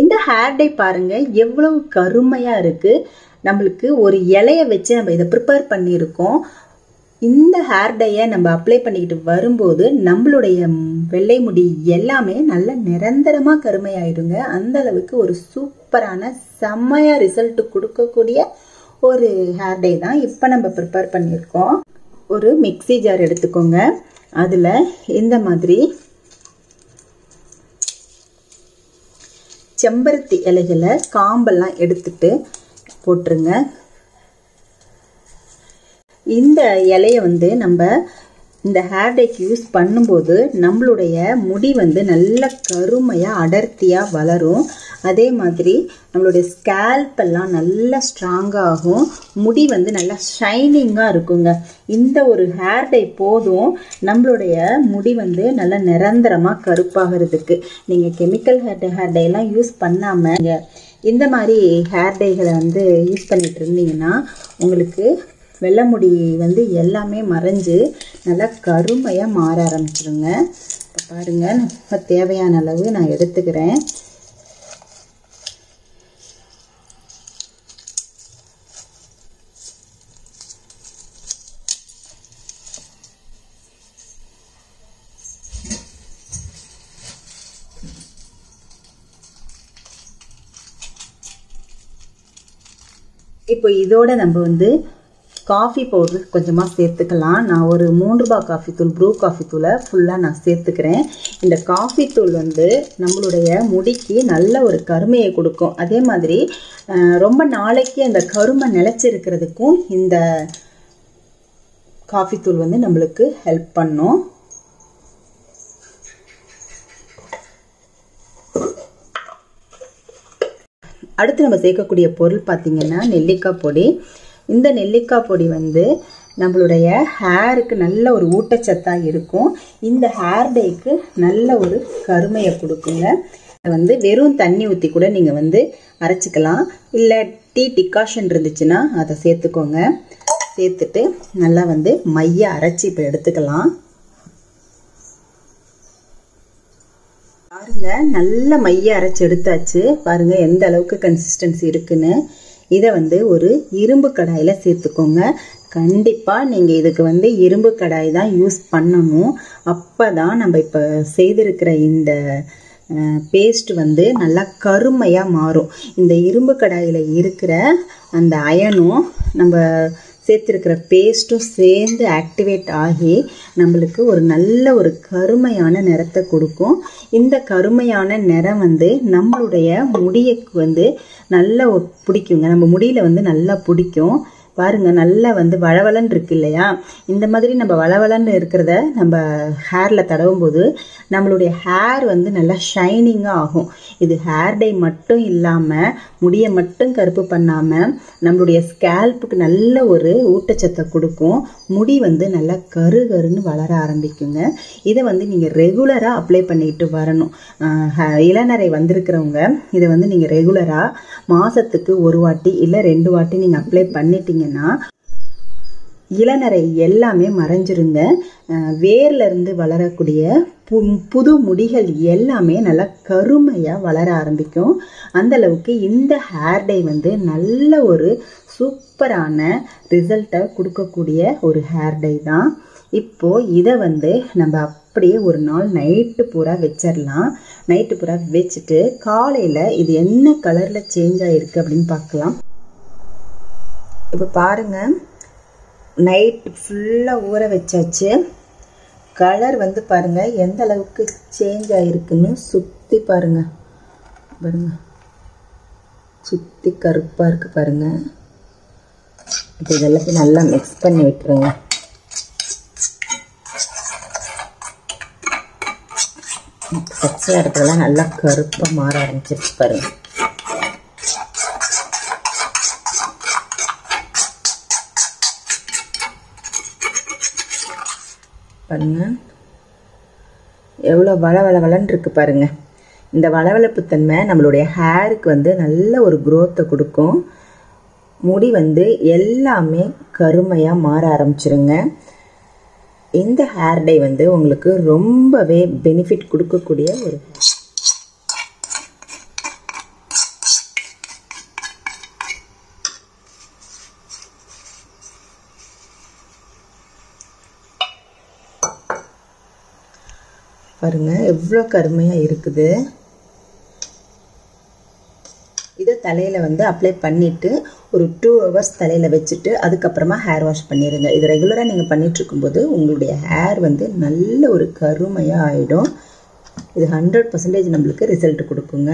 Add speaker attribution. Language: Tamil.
Speaker 1: இந்த ஹேர் டை பாருங்க எவ்வளவு கருமையா இருக்கு. நம்மளுக்கு ஒரு இலைய வச்சு நம்ம இதை ப்ரிப்பேர் பண்ணியிருக்கோம். இந்த ஹேர் டையை நம்ம அப்ளை பண்ணிக்கிட்டு வரும்போது நம்மளுடைய வெள்ளை முடி எல்லாமே நல்ல நிரந்தரமா கருமையாயிடுங்க. அந்த அளவுக்கு ஒரு சூப்பரான செம்மையா ரிசல்ட் கொடுக்கக்கூடிய ஒரு ஹேர் டை தான் இப்போ நம்ம ப்ரிப்பேர் பண்ணியிருக்கோம். ஒரு மிக்ஸி ஜார் எடுத்துக்கோங்க. அதில் இந்த மாதிரி செம்பருத்தி இலைகளை காம்பெல்லாம் எடுத்துட்டு போட்டுருங்க. இந்த இலையை வந்து நம்ம இந்த ஹேர் டைக்கு யூஸ் பண்ணும்போது நம்மளுடைய முடி வந்து நல்ல கருமையாக அடர்த்தியாக வளரும். அதே மாதிரி நம்மளுடைய ஸ்கேல்ப் எல்லாம் நல்லா ஸ்ட்ராங்காக ஆகும். முடி வந்து நல்லா ஷைனிங்காக இருக்குங்க. இந்த ஒரு ஹேர் டை போதும் நம்மளுடைய முடி வந்து நல்லா நிரந்தரமாக கருப்பாகிறதுக்கு. நீங்கள் கெமிக்கல் ஹேர் டைலாம் யூஸ் பண்ணாமல் இந்த மாதிரி ஹேர் டைகளை வந்து யூஸ் பண்ணிட்டு இருந்தீங்கன்னா உங்களுக்கு வெள்ளை முடி வந்து எல்லாமே மறைஞ்சு நல்லா கருமையாக மாற ஆரம்பிச்சிருங்க. இப்போ பாருங்கள், நம்ம தேவையான அளவு நான் எடுத்துக்கிறேன். இப்போ இதோட நம்ம வந்து காஃபி பவுடர் கொஞ்சமாக சேர்த்துக்கலாம். நான் ஒரு 3 ரூபாய் காஃபி தூள், ப்ரூ காஃபி தூளை ஃபுல்லாக நான் சேர்த்துக்கிறேன். இந்த காஃபி தூள் வந்து நம்மளுடைய முடிக்கு நல்ல ஒரு கருமையை கொடுக்கும். அதே மாதிரி ரொம்ப நாளைக்கு அந்த கருமை நிலைச்சிருக்கிறதுக்கும் இந்த காஃபி தூள் வந்து நம்மளுக்கு ஹெல்ப் பண்ணும். அடுத்து நம்ம சேர்க்கக்கூடிய பொருள் பார்த்திங்கன்னா நெல்லிக்காய் பொடி. இந்த நெல்லிக்காய் பொடி வந்து நம்மளுடைய ஹேருக்கு நல்ல ஒரு ஊட்டச்சத்தாக இருக்கும். இந்த ஹேர் டைக்கு நல்ல ஒரு கருமையை கொடுக்குங்க. வந்து வெறும் தண்ணி ஊற்றி கூட நீங்கள் வந்து அரைச்சிக்கலாம். இல்லை டீ டிகாஷன் இருந்துச்சுன்னா அதை சேர்த்துக்கோங்க. சேர்த்துட்டு நல்லா வந்து மைய அரைச்சி இப்போ எடுத்துக்கலாம். பாருங்க, நல்ல மைய அரைச்சி எடுத்தாச்சு. பாருங்க எந்த அளவுக்கு கன்சிஸ்டன்சி இருக்குன்னு. இதை வந்து ஒரு இரும்பு கடாயில் சேர்த்துக்கோங்க. கண்டிப்பாக நீங்கள் இதுக்கு வந்து இரும்பு கடாய் தான் யூஸ் பண்ணணும். அப்போ தான் நம்ம இப்போ செய்திருக்கிற இந்த பேஸ்ட் வந்து நல்லா கருமையாக மாறும். இந்த இரும்பு கடாயில் இருக்கிற அந்த அயனும் நம்ம சேர்த்துருக்கிற பேஸ்ட்டும் சேர்ந்து ஆக்டிவேட் ஆகி நம்மளுக்கு ஒரு நல்ல ஒரு கருமையான நிறத்தை கொடுக்கும். இந்த கருமையான நிறம் வந்து நம்மளுடைய முடியக்கு வந்து நல்லா பிடிக்குங்க. நம்ம முடியில் வந்து நல்லா பிடிக்கும். பாருங்க, நல்லா வந்து வளவலன்னு இருக்கு இல்லையா? இந்த மாதிரி நம்ம வளவலன்னு இருக்கிறத நம்ம ஹேரில் தடவும் போது நம்மளுடைய ஹேர் வந்து நல்லா ஷைனிங்காக ஆகும். இது ஹேர் டை மட்டும் இல்லாமல் முடியை மட்டும் கருப்பு பண்ணாமல் நம்மளுடைய ஸ்கேல்ப்புக்கு நல்ல ஒரு ஊட்டச்சத்தை கொடுக்கும். முடி வந்து நல்லா கருன்னு வளர ஆரம்பிக்குங்க. இதை வந்து நீங்கள் ரெகுலராக அப்ளை பண்ணிட்டு வரணும். இளநரை வந்திருக்கிறவங்க இதை வந்து நீங்கள் ரெகுலராக மாதத்துக்கு 1 வாட்டி இல்லை 2 வாட்டி நீங்கள் அப்ளை பண்ணிட்டீங்கன்னா இளநரை எல்லாமே மறைஞ்சிருங்க. வேர்ல இருந்து வளரக்கூடிய புது முடிகள் எல்லாமே நல்லா கருமையாக வளர ஆரம்பிக்கும். அந்த அளவுக்கு இந்த ஹேர் டை வந்து நல்ல ஒரு சூப்பரான ரிசல்ட்டை கொடுக்கக்கூடிய ஒரு ஹேர் டை தான். இப்போ இதை வந்து நம்ம அப்படியே ஒரு நாள் நைட்டு பூரா வச்சிடலாம். நைட்டு பூரா வச்சுட்டு காலையில் இது என்ன கலரில் சேஞ்ச் ஆகிருக்கு அப்படின்னு பார்க்கலாம். இப்போ பாருங்கள், நைட்டு ஃபுல்லாக ஊற வச்சாச்சு. கலர் வந்து பாருங்கள் எந்த அளவுக்கு சேஞ்ச் ஆகிருக்குன்னு. சுற்றி பாருங்கள், சுற்றி கருப்பாக இருக்குது பாருங்கள். இப்போ இதெல்லாத்தையும் நல்லா மிக்ஸ் பண்ணி விட்டுருங்க. பச்சையாக இருக்கிறதெல்லாம் நல்லா கருப்பாக மாற ஆரம்பிச்சிருச்சு பாருங்கள். பாருங்க எவ்வளோ வளவளன்னு இருக்கு பாருங்க. இந்த வளவளப்புத்தன்மை நம்மளுடைய ஹேருக்கு வந்து நல்ல ஒரு க்ரோத்தை கொடுக்கும். முடி வந்து எல்லாமே கருமையாக மாற ஆரம்பிச்சிருங்க. இந்த ஹேர் டை வந்து உங்களுக்கு ரொம்பவே பெனிஃபிட் கொடுக்கக்கூடிய ஒரு பாருங்கள் எவ்வளோ கருமையாக இருக்குது. இதை தலையில் வந்து அப்ளை பண்ணிவிட்டு ஒரு 2 hours தலையில் வச்சுட்டு அதுக்கப்புறமா ஹேர் வாஷ் பண்ணிடுங்க. இது ரெகுலராக நீங்கள் பண்ணிகிட்ருக்கும்போது உங்களுடைய ஹேர் வந்து நல்ல ஒரு கருமையாக ஆகிடும். இது 100% நம்மளுக்கு ரிசல்ட் கொடுக்குங்க.